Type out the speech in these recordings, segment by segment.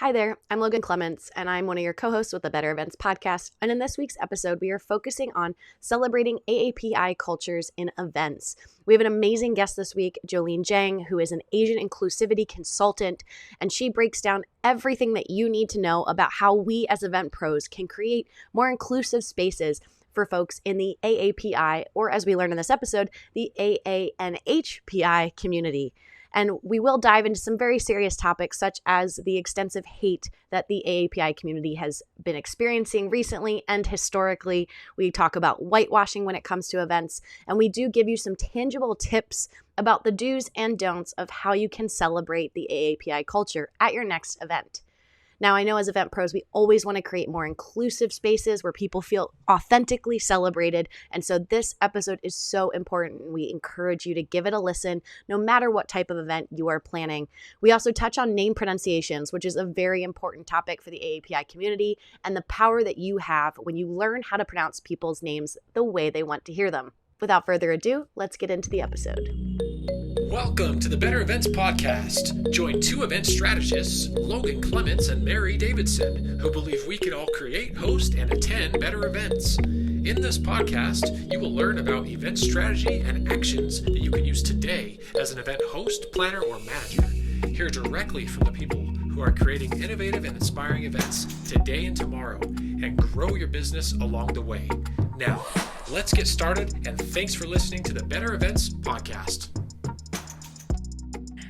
Hi there, I'm Logan Clements, and I'm one of your co-hosts with the Better Events podcast. And in this week's episode, we are focusing on celebrating AAPI cultures in events. We have an amazing guest this week, Jolene Jang, who is an Asian Inclusivity Consultant, and she breaks down everything that you need to know about how we as event pros can create more inclusive spaces for folks in the AAPI, or as we learn in this episode, the AANHPI community. And we will dive into some very serious topics, such as the extensive hate that the AAPI community has been experiencing recently and historically. We talk about whitewashing when it comes to events, and we do give you some tangible tips about the do's and don'ts of how you can celebrate the AAPI culture at your next event. Now, I know as event pros, we always want to create more inclusive spaces where people feel authentically celebrated. And so this episode is so important. We encourage you to give it a listen, no matter what type of event you are planning. We also touch on name pronunciations, which is a very important topic for the AAPI community, and the power that you have when you learn how to pronounce people's names the way they want to hear them. Without further ado, let's get into the episode. Welcome to the Better Events Podcast. Join two event strategists, Logan Clements and Mary Davidson, who believe we can all create, host, and attend better events. In this podcast, you will learn about event strategy and actions that you can use today as an event host, planner, or manager. Hear directly from the people who are creating innovative and inspiring events today and tomorrow, and grow your business along the way. Now, let's get started, and thanks for listening to the Better Events Podcast.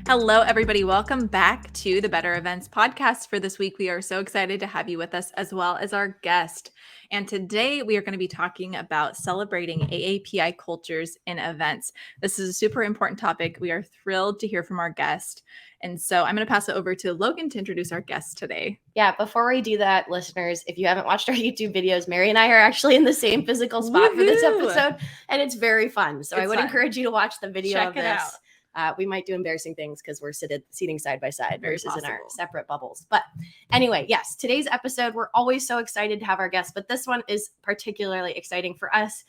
Hello, everybody. Welcome back to the Better Events Podcast. For this week, we are so excited to have you with us, as well as our guest. And today we are going to be talking about celebrating AAPI cultures in events. This is a super important topic. We are thrilled to hear from our guest. And so I'm going to pass it over to Logan to introduce our guest today. Yeah, before we do that, listeners, if you haven't watched our YouTube videos, Mary and I are actually in the same physical spot for this episode, and it's very fun. So I would encourage you to watch the video of this. We might do embarrassing things because we're seating side by side versus in our separate bubbles. But anyway, yes, today's episode, we're always so excited to have our guests, but this one is particularly exciting for us.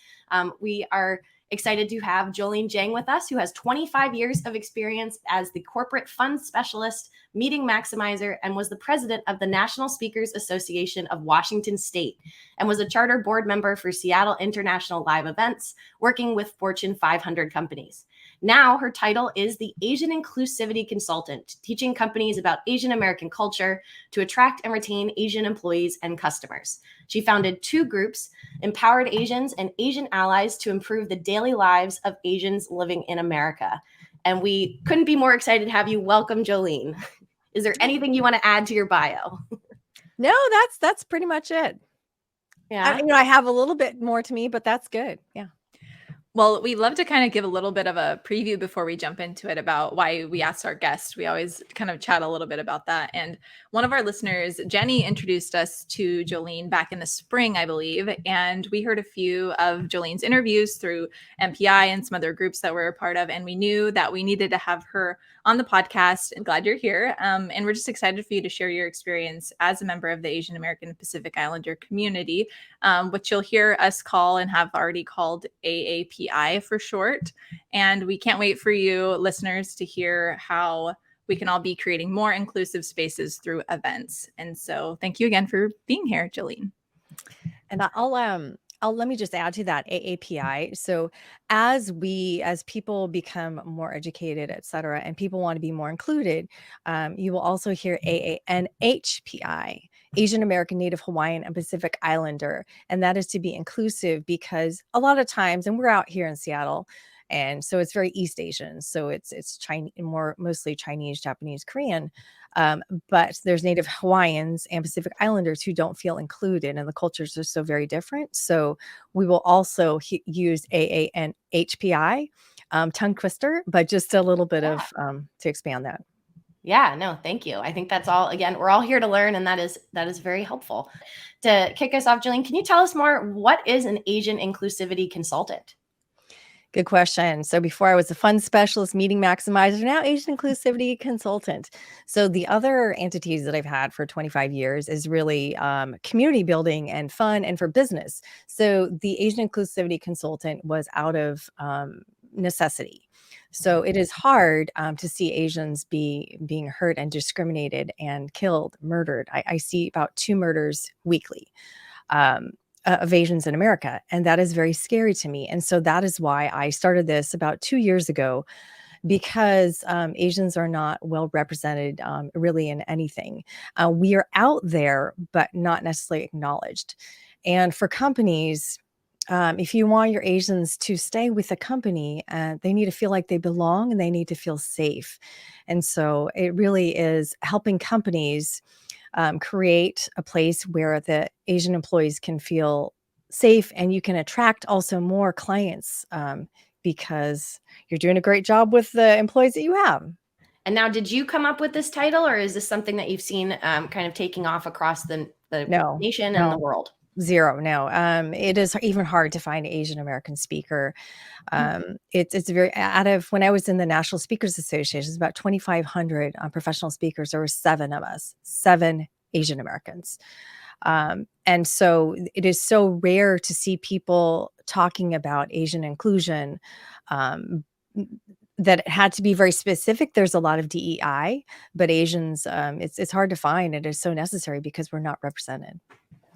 We are excited to have Jolene Jang with us, who has 25 years of experience as the corporate fund specialist, meeting maximizer, and was the president of the National Speakers Association of Washington State, and was a charter board member for Seattle International Live Events, working with Fortune 500 companies. Now her title is the Asian Inclusivity Consultant, teaching companies about Asian American culture to attract and retain Asian employees and customers. She founded two groups, Empowered Asians and Asian Allies, to improve the daily lives of Asians living in America. And we couldn't be more excited to have you. Welcome, Jolene. Is there anything you want to add to your bio? No, that's pretty much it. Yeah. I have a little bit more to me, but that's good. Yeah. Well, we love to kind of give a little bit of a preview before we jump into it about why we asked our guest. We always kind of chat a little bit about that. And one of our listeners, Jenny, introduced us to Jolene back in the spring, I believe. And we heard a few of Jolene's interviews through MPI and some other groups that we're a part of. And we knew that we needed to have her on the podcast. And glad you're here. And we're just excited for you to share your experience as a member of the Asian American Pacific Islander community, which you'll hear us call and have already called AAPI for short. And we can't wait for you listeners to hear how we can all be creating more inclusive spaces through events. And so thank you again for being here, Jolene. And I'll let me just add to that AAPI. So as people become more educated, et cetera, and people want to be more included, you will also hear AANHPI, Asian American, Native Hawaiian, and Pacific Islander. And that is to be inclusive because a lot of times, and we're out here in Seattle, and so it's very East Asian. So it's Chinese, mostly Chinese, Japanese, Korean. But there's Native Hawaiians and Pacific Islanders who don't feel included, and the cultures are so very different. So we will also use AANHPI, tongue twister, but just a little bit of to expand that. Yeah, no, thank you. I think that's all. Again, we're all here to learn, and that is very helpful. To kick us off, Jolene, can you tell us more? What is an Asian Inclusivity Consultant? Good question. So before I was a fund specialist, meeting maximizer, now Asian Inclusivity Consultant. So the other entities that I've had for 25 years is really community building and fun and for business. So the Asian Inclusivity Consultant was out of necessity. So it is hard to see Asians being hurt and discriminated and killed, murdered. I see about 2 murders weekly. Of Asians in America. And that is very scary to me. And so that is why I started this about 2 years ago, because Asians are not well represented really in anything. We are out there, but not necessarily acknowledged. And for companies, if you want your Asians to stay with the company, they need to feel like they belong and they need to feel safe. And so it really is helping companies create a place where the Asian employees can feel safe, and you can attract also more clients because you're doing a great job with the employees that you have. And now, did you come up with this title, or is this something that you've seen kind of taking off across the nation and the world? Zero. No. It is even hard to find an Asian American speaker. It's very, out of, when I was in the National Speakers Association, it's about 2,500 professional speakers. There were 7 of us, 7 Asian Americans. And so it is so rare to see people talking about Asian inclusion, that it had to be very specific. There's a lot of DEI, but Asians, it's hard to find. It is so necessary because we're not represented.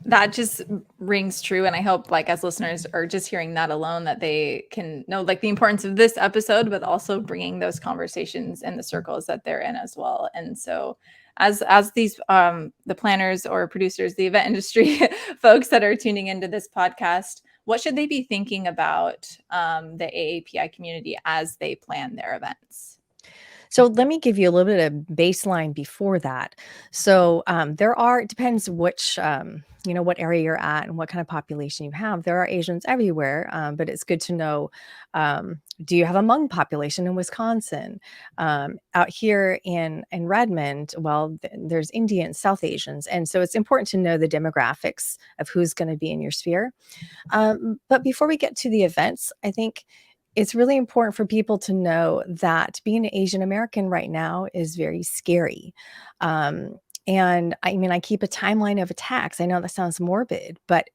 That just rings true. And I hope, like, as listeners are just hearing that alone, that they can know, like, the importance of this episode, but also bringing those conversations in the circles that they're in as well. And so as these the planners or producers, the event industry folks that are tuning into this podcast, what should they be thinking about the AAPI community as they plan their events? So let me give you a little bit of baseline before that. So it depends which, what area you're at and what kind of population you have. There are Asians everywhere, but it's good to know, do you have a Hmong population in Wisconsin? Out here in Redmond, well, there's Indians, South Asians. And so it's important to know the demographics of who's going to be in your sphere. But before we get to the events, I think it's really important for people to know that being an Asian American right now is very scary. And I mean, I keep a timeline of attacks. I know that sounds morbid, but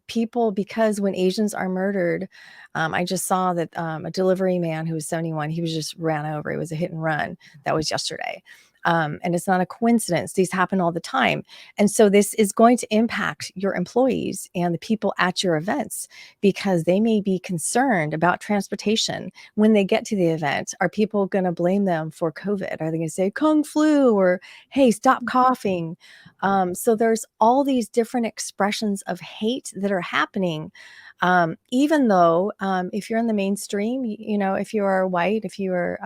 because when Asians are murdered, I just saw that a delivery man who was 71, he was just ran over. It was a hit and run. That was yesterday. And it's not a coincidence. These happen all the time. And so this is going to impact your employees and the people at your events, because they may be concerned about transportation when they get to the event. Are people going to blame them for COVID? Are they going to say Kung flu, or, hey, stop coughing? So there's all these different expressions of hate that are happening. Even though if you're in the mainstream, if you are white, if you are,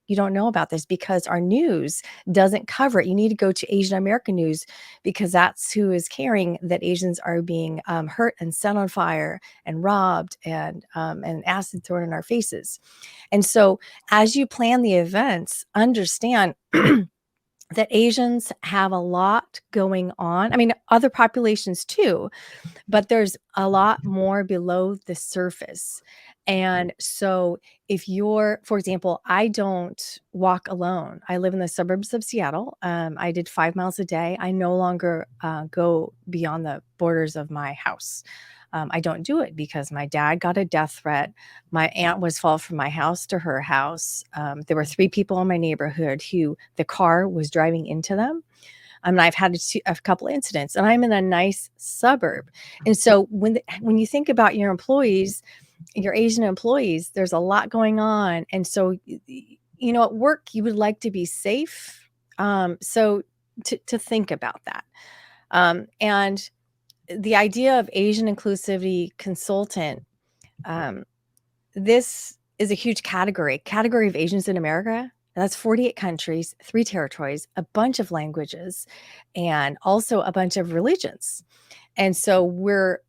you don't know about this because our news doesn't cover it. You need to go to Asian American news, because that's who is carrying that Asians are being hurt and set on fire and robbed and acid thrown in our faces. And so as you plan the events, understand that Asians have a lot going on. I mean, other populations too, but there's a lot more below the surface. And so for example, I don't walk alone. I live in the suburbs of Seattle. I did 5 miles a day. I no longer go beyond the borders of my house. I don't do it because my dad got a death threat. My aunt was followed from my house to her house. There were 3 people in my neighborhood who the car was driving into them. I've had a couple incidents, and I'm in a nice suburb. And so when you think about your employees, your Asian employees, there's a lot going on. And so, at work, you would like to be safe. So to think about that. And the idea of Asian Inclusivity Consultant, this is a huge category of Asians in America. That's 48 countries, 3 territories, a bunch of languages, and also a bunch of religions. And so we're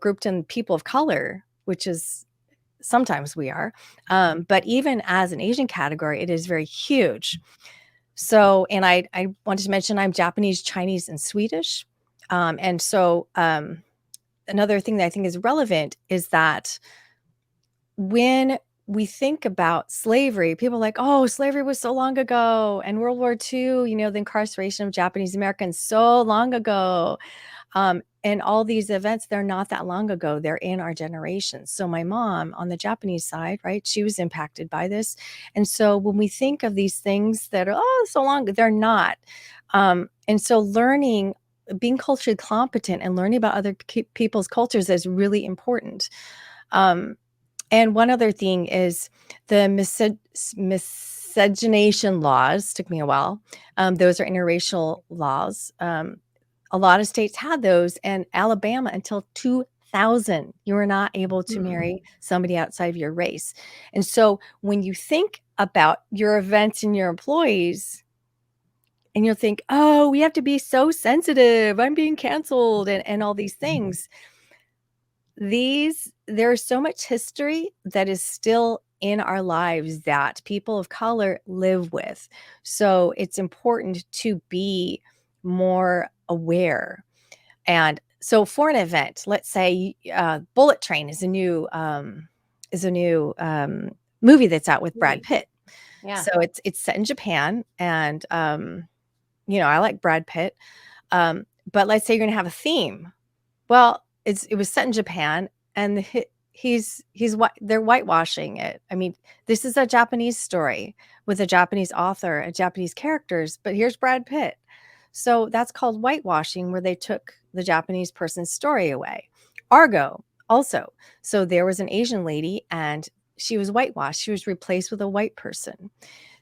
grouped in people of color, which is sometimes we are. But even as an Asian category, it is very huge. So, and I wanted to mention I'm Japanese, Chinese, and Swedish. And so another thing that I think is relevant is that when we think about slavery, people are like, oh, slavery was so long ago. And World War II, the incarceration of Japanese Americans so long ago. And all these events, they're not that long ago. They're in our generation. So my mom on the Japanese side, right, she was impacted by this. And so when we think of these things that are, oh, so long, they're not. And so learning, being culturally competent and learning about other people's cultures is really important. And one other thing is the miscegenation laws. Took me a while. Those are interracial laws. A lot of states had those, and Alabama until 2000, you were not able to marry somebody outside of your race. And so when you think about your events and your employees, and you'll think, oh, we have to be so sensitive. I'm being canceled and all these things. There's so much history that is still in our lives that people of color live with. So it's important to be more aware. And so for an event, let's say Bullet Train is a new movie that's out with Brad Pitt. Yeah. So it's set in Japan, and I like Brad Pitt. But let's say you're going to have a theme. Well, it was set in Japan, and they're whitewashing it. I mean, this is a Japanese story with a Japanese author and Japanese characters, but here's Brad Pitt. So that's called whitewashing, where they took the Japanese person's story away. Argo also. So there was an Asian lady, and she was whitewashed. She was replaced with a white person.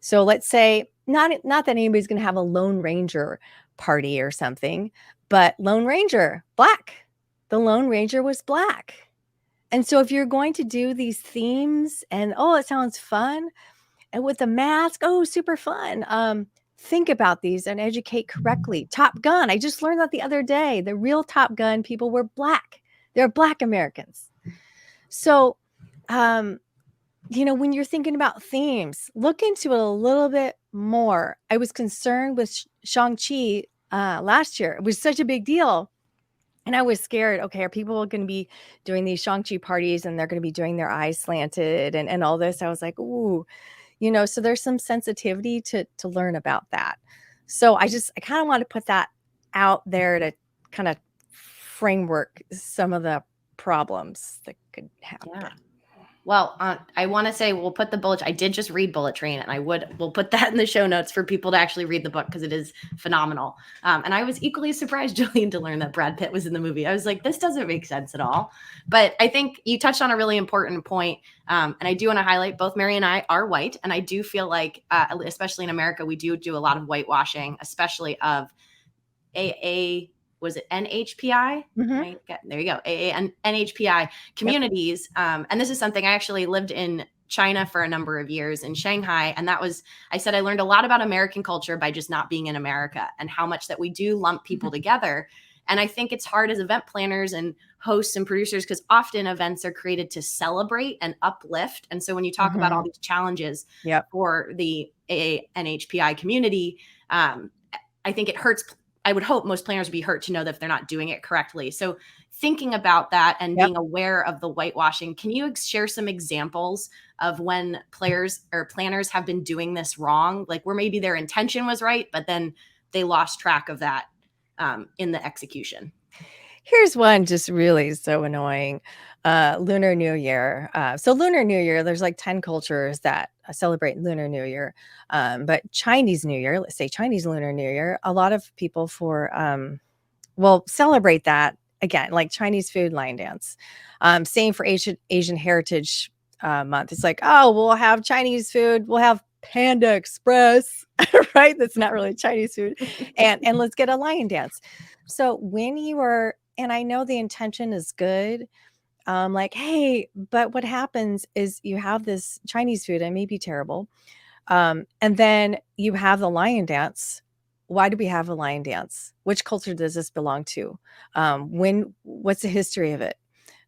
So let's say not that anybody's going to have a Lone Ranger party or something, but Lone Ranger, Black. The Lone Ranger was Black. And so if you're going to do these themes and, oh, it sounds fun, and with the mask, oh, super fun. Think about these and educate correctly. Top Gun, I just learned that the other day. The real Top Gun people were Black. They're Black Americans. So, when you're thinking about themes, look into it a little bit more. I was concerned with Shang-Chi last year. It was such a big deal. And I was scared, okay, are people going to be doing these Shang-Chi parties and they're going to be doing their eyes slanted and all this? I was like, ooh, so there's some sensitivity to learn about that. So I kind of want to put that out there to kind of framework some of the problems that could happen. Yeah. Well, I want to say we'll put I did just read Bullet Train, and we'll put that in the show notes for people to actually read the book because it is phenomenal. And I was equally surprised, Jolene, to learn that Brad Pitt was in the movie. I was like, this doesn't make sense at all. But I think you touched on a really important point. And I do want to highlight both Mary and I are white. And I do feel like, especially in America, we do a lot of whitewashing, especially of was it NHPI? Mhm. There you go. AANHPI communities. And this is something I actually lived in China for a number of years in Shanghai. And I learned a lot about American culture by just not being in America and how much that we do lump people together. And I think it's hard as event planners and hosts and producers because often events are created to celebrate and uplift. And so when you talk about all these challenges for the AANHPI community, I think it hurts. I would hope most planners would be hurt to know that if they're not doing it correctly. So thinking about that and being aware of the whitewashing, can you share some examples of when players or planners have been doing this wrong? Like where maybe their intention was right, but then they lost track of that in the execution. Here's one just really so annoying. Lunar New Year. So Lunar New Year, there's like 10 cultures that celebrate Lunar New Year. But Chinese New Year, let's say Chinese Lunar New Year, a lot of people celebrate that again, like Chinese food, lion dance. Same for Asian Heritage Month. It's like, oh, we'll have Chinese food. We'll have Panda Express, right? That's not really Chinese food. And let's get a lion dance. So when you are, and I know the intention is good, like, hey, but what happens is you have this Chinese food, and may be terrible. And then you have the lion dance. Why do we have a lion dance? Which culture does this belong to? What's the history of it?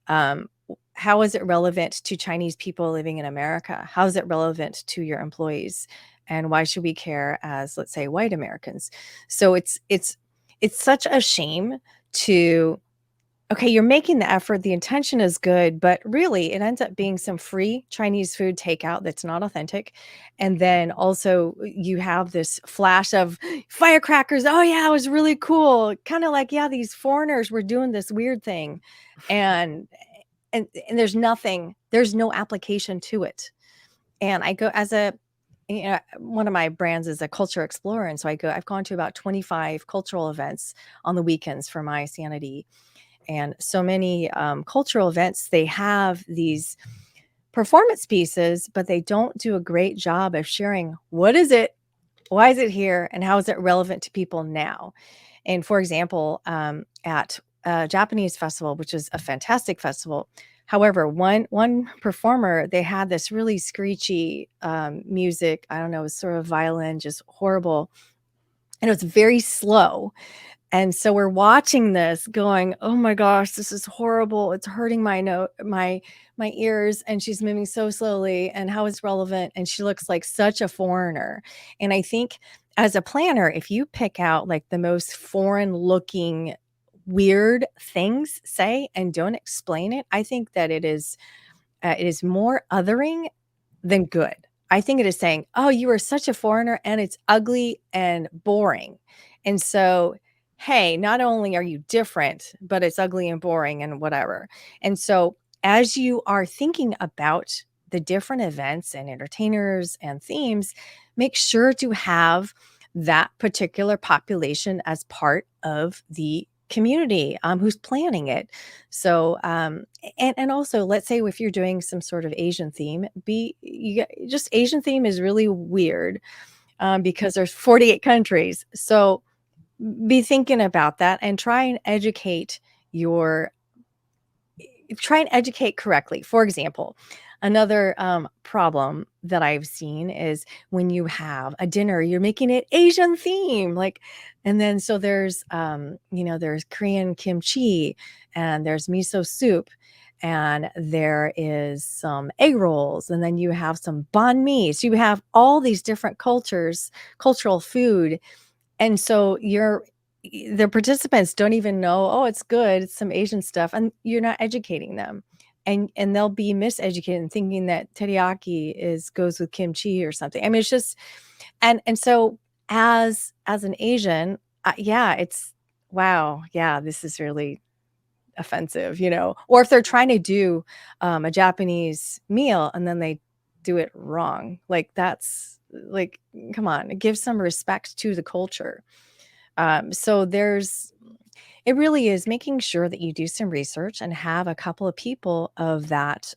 How is it relevant to Chinese people living in America? How is it relevant to your employees? And why should we care as, let's say, white Americans? So it's such a shame to okay, you're making the effort, the intention is good, but really it ends up being some free Chinese food takeout that's not authentic. And then also you have this flash of firecrackers. Oh yeah, it was really cool. Kind of like, yeah, these foreigners were doing this weird thing. And and there's no application to it. And I go as a one of my brands is a culture explorer. And so I've gone to about 25 cultural events on the weekends for my sanity. And so many cultural events, they have these performance pieces, but they don't do a great job of sharing what is it, why is it here, and how is it relevant to people now. And for example, at a Japanese festival, which is a fantastic festival. However, one performer, they had this really screechy music. I don't know, it was sort of violin, just horrible. And it was very slow. And so we're watching this going, "Oh my gosh, this is horrible. It's hurting my ears." And she's moving so slowly, and how it's relevant. And she looks like such a foreigner. And I think as a planner, if you pick out like the most foreign looking weird things, say, and don't explain it, I think that it is more othering than good. I think it is saying, "Oh, you are such a foreigner and it's ugly and boring." And so, hey, not only are you different, but it's ugly and boring and whatever. And so, as you are thinking about the different events and entertainers and themes, make sure to have that particular population as part of the community who's planning it. So, and also, let's say if you're doing some sort of Asian theme, just Asian theme is really weird because there's 48 countries. So be thinking about that and try and educate correctly. For example, another problem that I've seen is when you have a dinner, you're making it Asian theme, like, and then so there's there's Korean kimchi, and there's miso soup, and there is some egg rolls, and then you have some banh mi. So you have all these different cultural food, and so the participants don't even know, oh, it's good, it's some Asian stuff, and you're not educating them. And they'll be miseducated and thinking that teriyaki goes with kimchi or something. I mean, it's just and so as an Asian, yeah, it's wow, yeah, this is really offensive. Or if they're trying to do a Japanese meal and then they do it wrong, like that's like, come on, give some respect to the culture. So it really is making sure that you do some research and have a couple of people of that.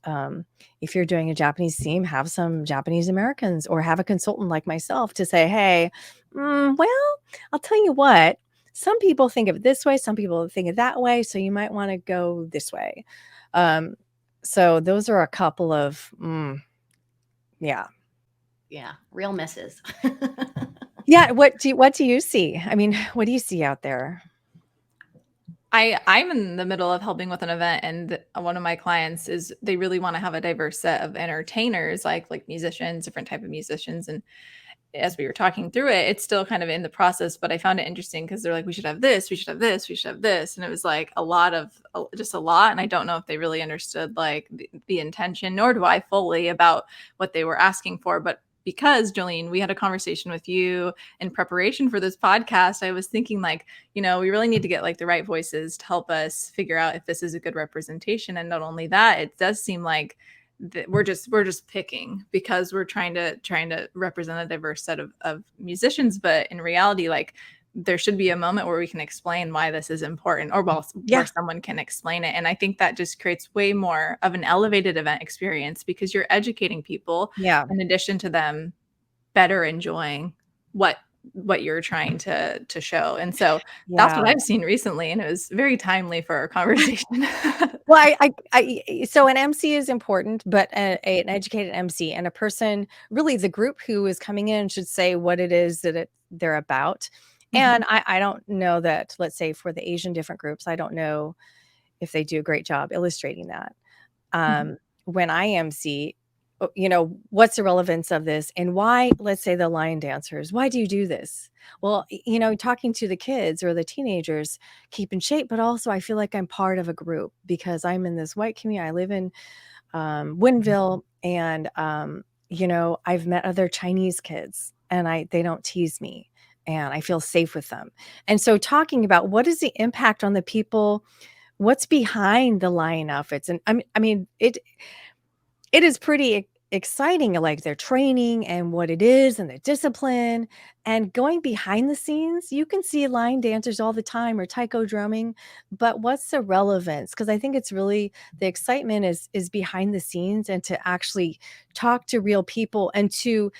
If you're doing a Japanese theme, have some Japanese Americans or have a consultant like myself to say, hey, well, I'll tell you what, some people think of it this way, some people think of that way. So you might want to go this way. So those are a couple of, yeah. Yeah, real misses. Yeah. What do you see? I mean, what do you see out there? I'm in the middle of helping with an event, and one of my clients they really want to have a diverse set of entertainers, like musicians, different type of musicians. And as we were talking through it, it's still kind of in the process, but I found it interesting because they're like, we should have this, we should have this, we should have this. And it was like just a lot. And I don't know if they really understood like the intention, nor do I fully about what they were asking for. But because Jolene, we had a conversation with you in preparation for this podcast, I was thinking like, we really need to get like the right voices to help us figure out if this is a good representation. And not only that, it does seem like we're just picking because we're trying to represent a diverse set of musicians. But in reality, like there should be a moment where we can explain why this is important, or where someone can explain it. And I think that just creates way more of an elevated event experience because you're educating people in addition to them better enjoying what you're trying to show. And so that's what I've seen recently, and it was very timely for our conversation. Well, so an MC is important, but an educated MC and a person, really the group who is coming in should say what it is that they're about. And I don't know that, let's say for the Asian different groups, I don't know if they do a great job illustrating that. When I MC, what's the relevance of this, and why, let's say the lion dancers, why do you do this? Well, talking to the kids or the teenagers, keep in shape, but also I feel like I'm part of a group because I'm in this white community. I live in Winville, and I've met other Chinese kids, and they don't tease me, and I feel safe with them. And so talking about what is the impact on the people, what's behind the lion outfits, and I mean it is pretty exciting, like their training and what it is and the discipline, and going behind the scenes, you can see line dancers all the time or taiko drumming, but what's the relevance? Because I think it's really the excitement is behind the scenes, and to actually talk to real people, and to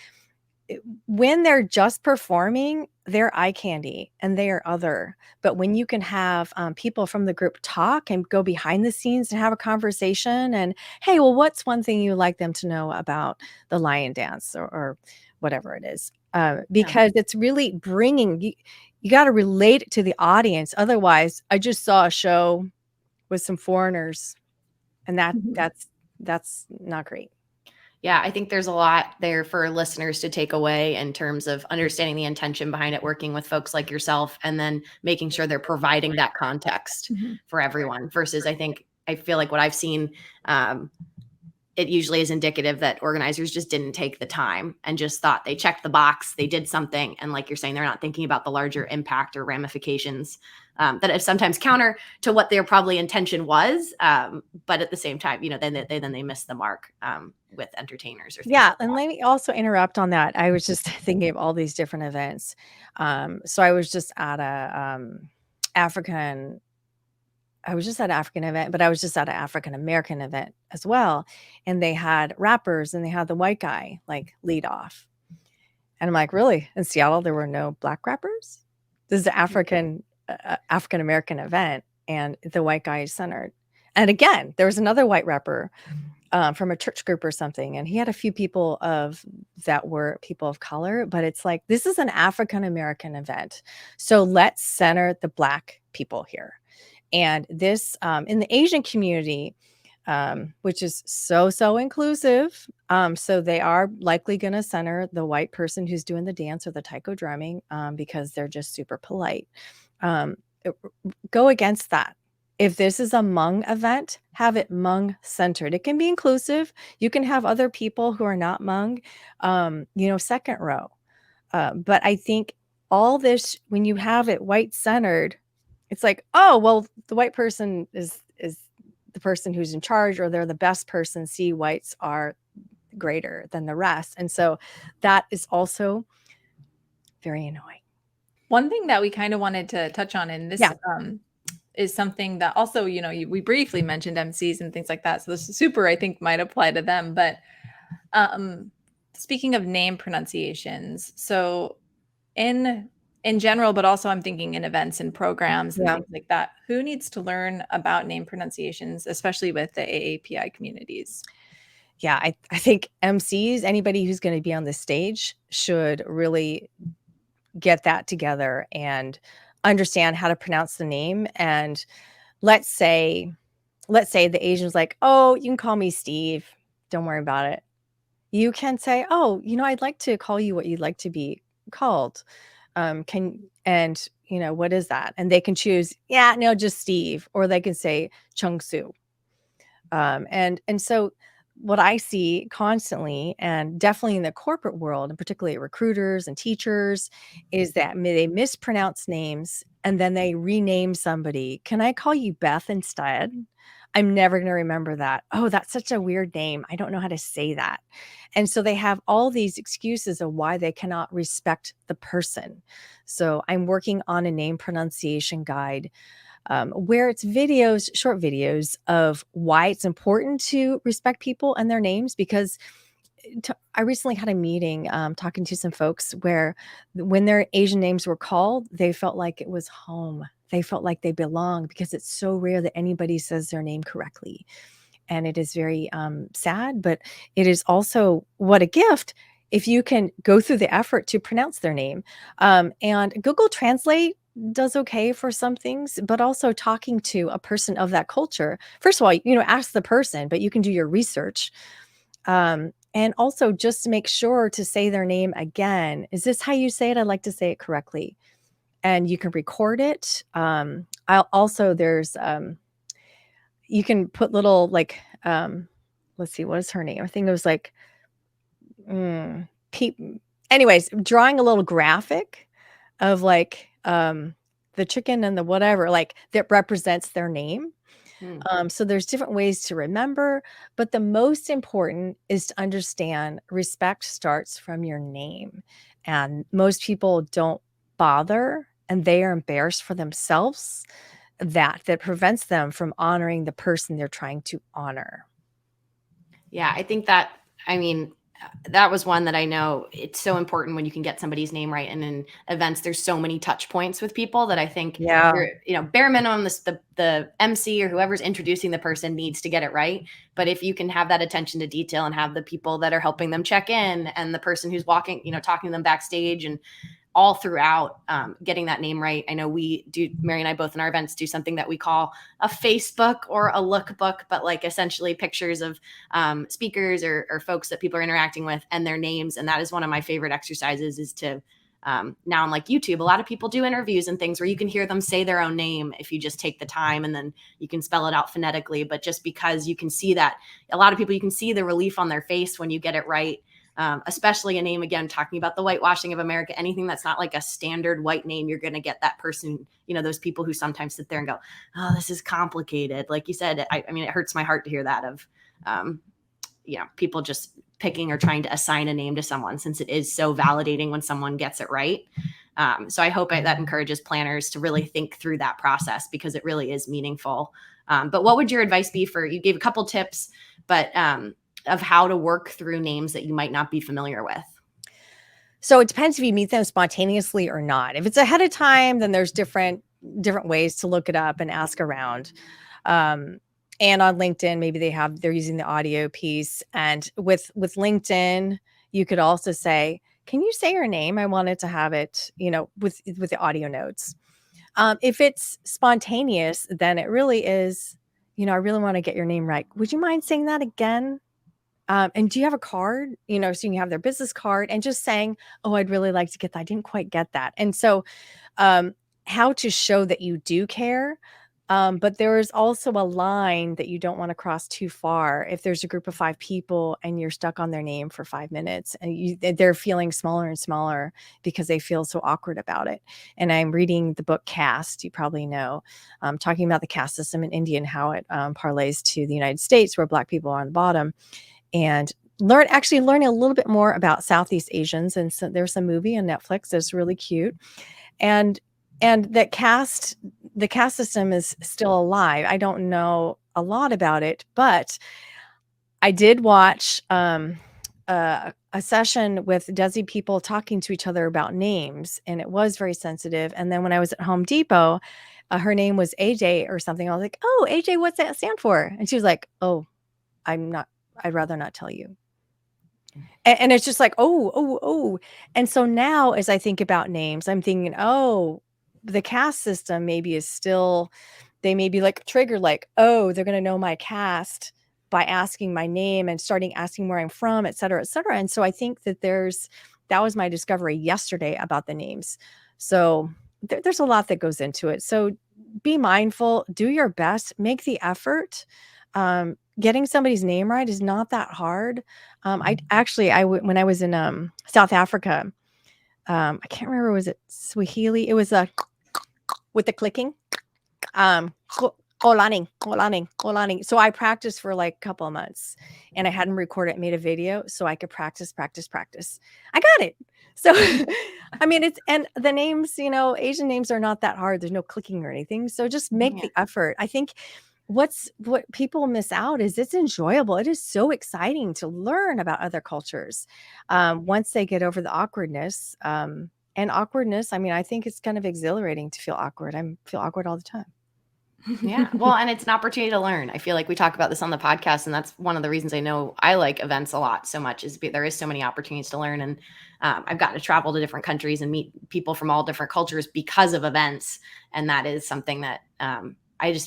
when they're just performing, they're eye candy and they are other. But when you can have people from the group talk and go behind the scenes and have a conversation, and hey, well, what's one thing you like them to know about the lion dance, or whatever it is? Because it's really bringing you got to relate it to the audience. Otherwise, I just saw a show with some foreigners, and that's not great. Yeah, I think there's a lot there for listeners to take away in terms of understanding the intention behind it, working with folks like yourself, and then making sure they're providing that context for everyone. Versus, I feel like what I've seen, it usually is indicative that organizers just didn't take the time and just thought they checked the box, they did something. And like you're saying, they're not thinking about the larger impact or ramifications that is sometimes counter to what their probably intention was. But at the same time, then they miss the mark with entertainers or things. Yeah, like and that. let me also interrupt on that. I was just thinking of all these different events. So I was just at African African event, but I was just at an African American event as well. And they had rappers, and they had the white guy like lead off. And I'm like, really? In Seattle, there were no black rappers? This is an African American event, and the white guy is centered. And again, there was another white rapper from a church group or something, and he had a few people that were people of color. But it's like, this is an African American event, so let's center the black people here. And this in the Asian community, which is so inclusive, so they are likely going to center the white person who's doing the dance or the taiko drumming, because they're just super polite. Go against that. If this is a Hmong event, have it Hmong centered. It can be inclusive. You can have other people who are not Hmong, second row. But I think all this, when you have it white centered, it's like, oh, well, the white person is the person who's in charge, or they're the best person. See, whites are greater than the rest. And so that is also very annoying. One thing that we kind of wanted to touch on in this is something that also, we briefly mentioned MCs and things like that. So this is super, I think, might apply to them. But speaking of name pronunciations, so in general, but also I'm thinking in events and programs and things like that, who needs to learn about name pronunciations, especially with the AAPI communities? Yeah, I think MCs, anybody who's going to be on the stage, should really get that together and understand how to pronounce the name. And let's say the Asian's like, oh, you can call me Steve. Don't worry about it. You can say, oh, I'd like to call you what you'd like to be called. What is that? And they can choose, just Steve, or they can say Chung Su. And so what I see constantly, and definitely in the corporate world, and particularly recruiters and teachers, is that they mispronounce names and then they rename somebody. Can I call you Beth instead? I'm never going to remember that. Oh, that's such a weird name. I don't know how to say that. And so they have all these excuses of why they cannot respect the person. So I'm working on a name pronunciation guide, where it's short videos of why it's important to respect people and their names. Because I recently had a meeting talking to some folks where when their Asian names were called, they felt like it was home. They felt like they belong, because it's so rare that anybody says their name correctly. And it is very sad, but it is also what a gift if you can go through the effort to pronounce their name. And Google Translate does okay for some things, but also talking to a person of that culture. First of all, ask the person, but you can do your research. And also just make sure to say their name again. Is this how you say it? I'd like to say it correctly. And you can record it. I'll also, you can put little like, let's see, what is her name? I think it was like, anyways, drawing a little graphic of like, the chicken and the whatever, like that represents their name. So there's different ways to remember, but the most important is to understand respect starts from your name. And most people don't bother and they are embarrassed for themselves. That prevents them from honoring the person they're trying to honor. Yeah, I think that, I mean, that was one that I know it's so important when you can get somebody's name right. And in events, there's so many touch points with people that I think, bare minimum, the MC or whoever's introducing the person needs to get it right. But if you can have that attention to detail and have the people that are helping them check in and the person who's walking, talking to them backstage and all throughout, getting that name right. I know Mary and I both in our events do something that we call a Facebook or a lookbook, but like essentially pictures of speakers or folks that people are interacting with and their names. And that is one of my favorite exercises is to, now on like YouTube, a lot of people do interviews and things where you can hear them say their own name if you just take the time and then you can spell it out phonetically. But just because you can see that a lot of people, you can see the relief on their face when you get it right. Especially a name, again, talking about the whitewashing of America, anything that's not like a standard white name, you're going to get that person, those people who sometimes sit there and go, oh, this is complicated. Like you said, I mean, it hurts my heart to hear that of, people just picking or trying to assign a name to someone since it is so validating when someone gets it right. So I hope that encourages planners to really think through that process because it really is meaningful. But what would your advice be you gave a couple tips, but of how to work through names that you might not be familiar with? So it depends if you meet them spontaneously or not. If it's ahead of time, then there's different ways to look it up and ask around. And on LinkedIn, maybe they're using the audio piece. And with LinkedIn, you could also say, can you say your name? I wanted to have it, with the audio notes. If it's spontaneous, then it really is, I really want to get your name right. Would you mind saying that again? And do you have a card, so you can have their business card and just saying, oh, I'd really like to get that. I didn't quite get that. And so how to show that you do care. But there is also a line that you don't want to cross too far. If there's a group of 5 people and you're stuck on their name for 5 minutes and they're feeling smaller and smaller because they feel so awkward about it. And I'm reading the book Caste, you probably know, talking about the caste system in India and how it parlays to the United States where Black people are on the bottom. And learning a little bit more about Southeast Asians. And so there's a movie on Netflix that's really cute. And the caste system is still alive. I don't know a lot about it, but I did watch a session with Desi people talking to each other about names, and it was very sensitive. And then when I was at Home Depot, her name was AJ or something. I was like, oh, AJ, what's that stand for? And she was like, oh, I'd rather not tell you. And it's just like, oh. And so now as I think about names, I'm thinking, oh, the caste system maybe is still, they may be like triggered, like, oh, they're going to know my caste by asking my name and starting asking where I'm from, et cetera, et cetera. And so I think that that was my discovery yesterday about the names. So there's a lot that goes into it. So be mindful, do your best, make the effort. Getting somebody's name right is not that hard. When I was in South Africa, I can't remember, was it Swahili? It was with the clicking. Kolani. So I practiced for like a couple of months and I hadn't recorded it, made a video so I could practice. I got it. So, I mean, and the names, Asian names are not that hard. There's no clicking or anything. So just make the effort. I think what people miss out is it's enjoyable. It is so exciting to learn about other cultures once they get over the awkwardness. And awkwardness, I mean, I think it's kind of exhilarating to feel awkward. I feel awkward all the time. Yeah. Well, and it's an opportunity to learn. I feel like we talk about this on the podcast, and that's one of the reasons I know I like events a lot so much is there is so many opportunities to learn. And I've gotten to travel to different countries and meet people from all different cultures because of events. And that is something that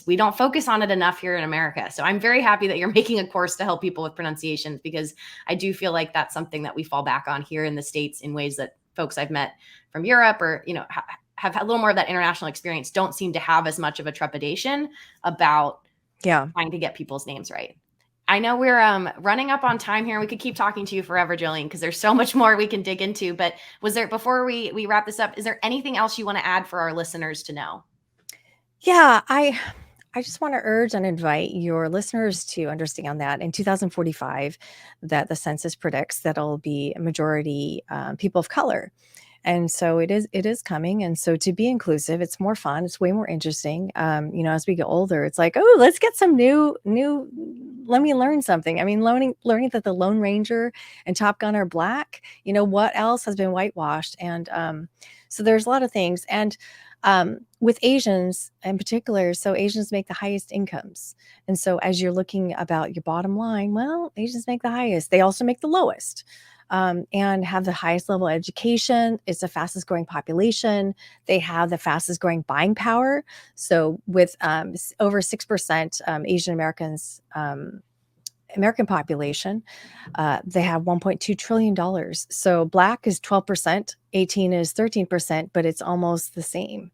we don't focus on it enough here in America. So I'm very happy that you're making a course to help people with pronunciations, because I do feel like that's something that we fall back on here in the States in ways that folks I've met from Europe or, have had a little more of that international experience don't seem to have as much of a trepidation about trying to get people's names right. I know we're running up on time here. We could keep talking to you forever, Jolene, because there's so much more we can dig into. But before we wrap this up, is there anything else you want to add for our listeners to know? Yeah, I just want to urge and invite your listeners to understand that in 2045, that the census predicts that it'll be a majority people of color. And so it is coming. And so to be inclusive, it's more fun. It's way more interesting. As we get older, it's like, oh, let's get some new, let me learn something. I mean, learning that the Lone Ranger and Top Gun are Black, what else has been whitewashed? And so there's a lot of things. And with Asians in particular, so Asians make the highest incomes. And so as you're looking about your bottom line, well, Asians make the highest. They also make the lowest. And have the highest level of education. It's the fastest growing population. They have the fastest growing buying power. So with over 6% Asian Americans, American population, they have $1.2 trillion. So Black is 12%, 18 is 13%, but it's almost the same.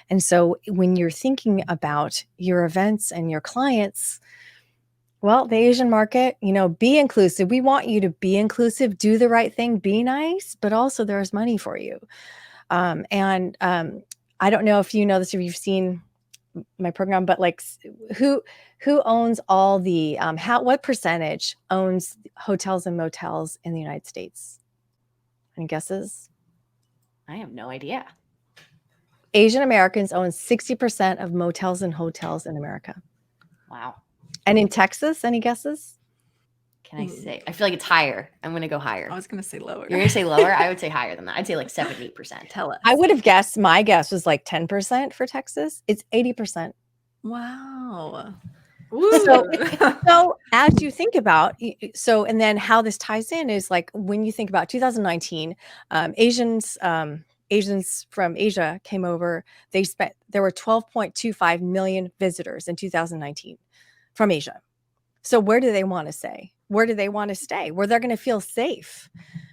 And so when you're thinking about your events and your clients, well, the Asian market, be inclusive. We want you to be inclusive, do the right thing, be nice, but also there's money for you. I don't know if you know this, if you've seen my program, but like who owns all the, what percentage owns hotels and motels in the United States? Any guesses? I have no idea. Asian Americans own 60% of motels and hotels in America. Wow. And in Texas, any guesses? Can I say? I feel like it's higher. I'm going to go higher. I was going to say lower. You're going to say lower? I would say higher than that. I'd say like 70%. Tell us. I would have guessed, my guess was like 10% for Texas. It's 80%. Wow. So as you think about, and then how this ties in is like, when you think about 2019, Asians from Asia came over. There were 12.25 million visitors in 2019 from Asia. So where do they want to stay? Where do they want to stay? Where they're going to feel safe.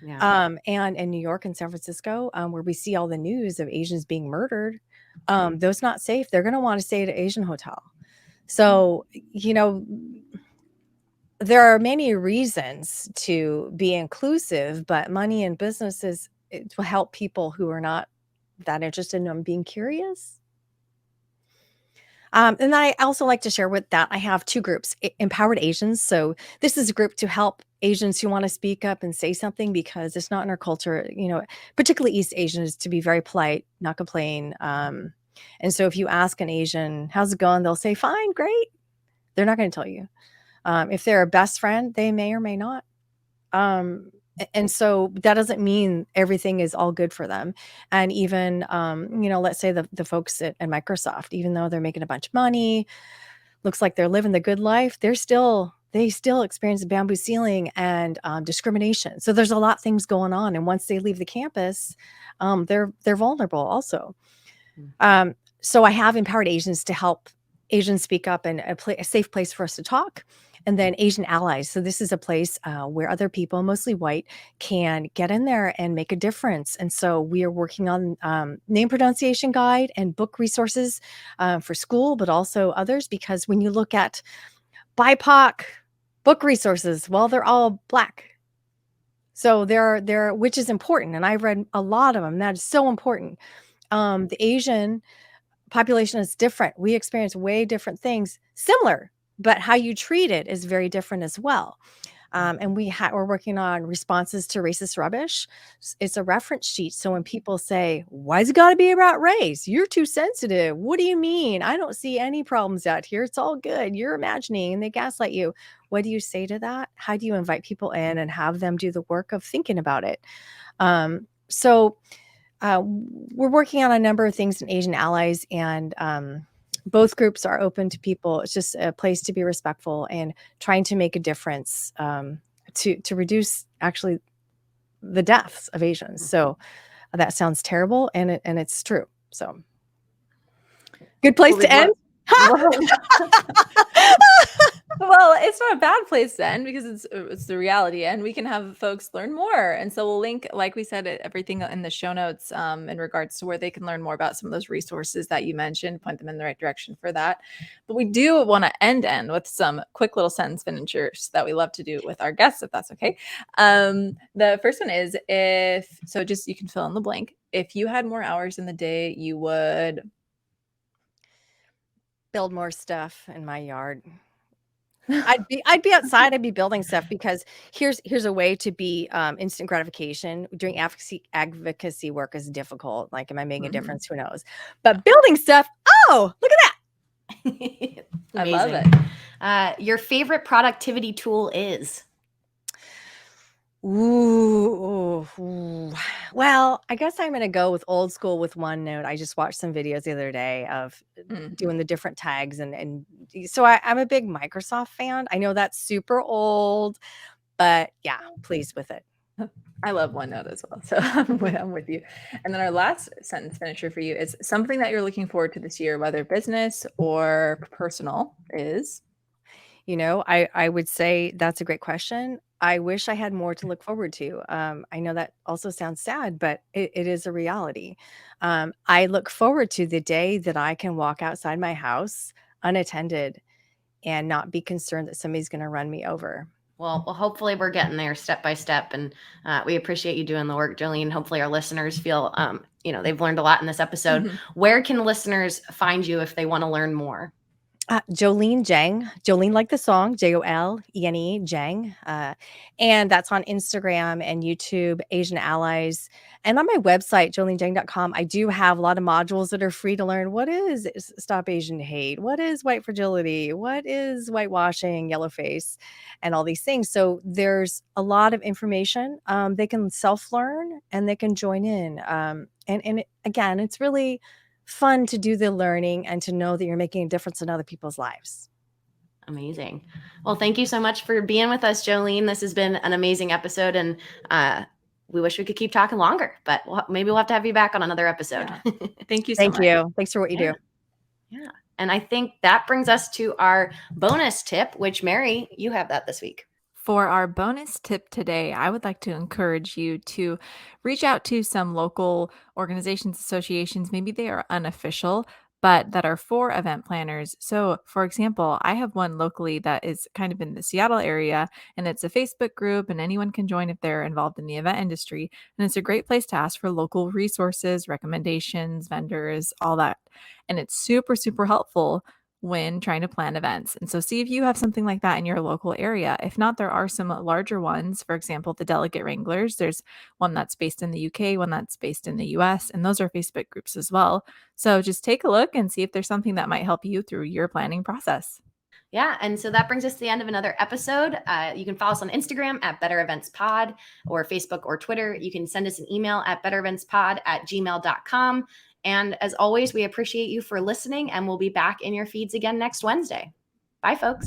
Yeah. And in New York and San Francisco, where we see all the news of Asians being murdered, those not safe. They're going to want to stay at an Asian hotel. So, there are many reasons to be inclusive, but money in business it will help people who are not that interested in being curious. And then I also like to share with that, I have two groups, Empowered Asians. So this is a group to help Asians who want to speak up and say something, because it's not in our culture, particularly East Asians, to be very polite, not complain. And so if you ask an Asian, how's it going? They'll say, fine, great. They're not going to tell you. If they're a best friend, they may or may not. And so that doesn't mean everything is all good for them. And even, let's say the folks at Microsoft, even though they're making a bunch of money, looks like they're living the good life, they still experience bamboo ceiling and discrimination. So there's a lot of things going on. And once they leave the campus, they're vulnerable also. So I have Empowered Asians to help Asians speak up, and a safe place for us to talk. And then Asian Allies. So this is a place where other people, mostly white, can get in there and make a difference. And so we are working on name pronunciation guide and book resources for school, but also others, because when you look at BIPOC book resources, well, they're all Black. So they're which is important. And I've read a lot of them. That is so important. The Asian population is different. We experience way different things, similar, but how you treat it is very different as well. And we're working on responses to racist rubbish. It's a reference sheet. So when people say, why's it got to be about race? You're too sensitive. What do you mean? I don't see any problems out here. It's all good. You're imagining, and they gaslight you. What do you say to that? How do you invite people in and have them do the work of thinking about it? We're working on a number of things in Asian Allies, and both groups are open to people. It's just a place to be respectful and trying to make a difference to reduce actually the deaths of Asians. So that sounds terrible, and it's true. So good place to end. Well, it's not a bad place then because it's the reality, and we can have folks learn more. And so we'll link, like we said, everything in the show notes in regards to where they can learn more about some of those resources that you mentioned, point them in the right direction for that. But we do want to end with some quick little sentence finishers that we love to do with our guests, if that's okay. The first one is just you can fill in the blank. If you had more hours in the day, you would build more stuff in my yard. I'd be outside. I'd be building stuff because here's a way to be instant gratification. Doing advocacy work is difficult. Like, am I making a difference? Who knows? But building stuff. Oh, look at that. I love it. Your favorite productivity tool is? Ooh. Well, I guess I'm going to go with old school with OneNote. I just watched some videos the other day of doing the different tags. And so I'm a big Microsoft fan. I know that's super old, but yeah, pleased with it. I love OneNote as well. So I'm with you. And then our last sentence finisher for you is something that you're looking forward to this year, whether business or personal, is? I would say that's a great question. I wish I had more to look forward to. I know that also sounds sad, but it is a reality. I look forward to the day that I can walk outside my house unattended and not be concerned that somebody's going to run me over. Well, hopefully we're getting there step by step, and we appreciate you doing the work, Jolene. Hopefully our listeners feel, they've learned a lot in this episode. Where can listeners find you if they want to learn more? Jolene Jang, Jolene like the song, Jolene Jang. And that's on Instagram and YouTube, Asian Allies. And on my website, jolenejang.com, I do have a lot of modules that are free to learn. What is Stop Asian Hate? What is white fragility? What is whitewashing, yellowface, and all these things. So there's a lot of information. They can self-learn and they can join in. Again, it's really fun to do the learning and to know that you're making a difference in other people's lives. Amazing. Well, thank you so much for being with us, Jolene. This has been an amazing episode, and we wish we could keep talking longer, but maybe we'll have to have you back on another episode. Yeah. Thank you so much. Thank you. Thanks for what you do. Yeah. And I think that brings us to our bonus tip, which, Mary, you have that this week. For our bonus tip today, I would like to encourage you to reach out to some local organizations, associations. Maybe they are unofficial, but that are for event planners. So, for example, I have one locally that is kind of in the Seattle area, and it's a Facebook group, and anyone can join if they're involved in the event industry. And it's a great place to ask for local resources, recommendations, vendors, all that. And it's super, super helpful when trying to plan events. And so see if you have something like that in your local area. If not, there are some larger ones. For example, the Delegate Wranglers. There's one that's based in the UK, one that's based in the US, and those are Facebook groups as well. So just take a look and see if there's something that might help you through your planning process. Yeah, and so that brings us to the end of another episode. You can follow us on Instagram at Better Events Pod, or Facebook or Twitter. You can send us an email at bettereventspod@gmail.com. And as always, we appreciate you for listening, and we'll be back in your feeds again next Wednesday. Bye, folks.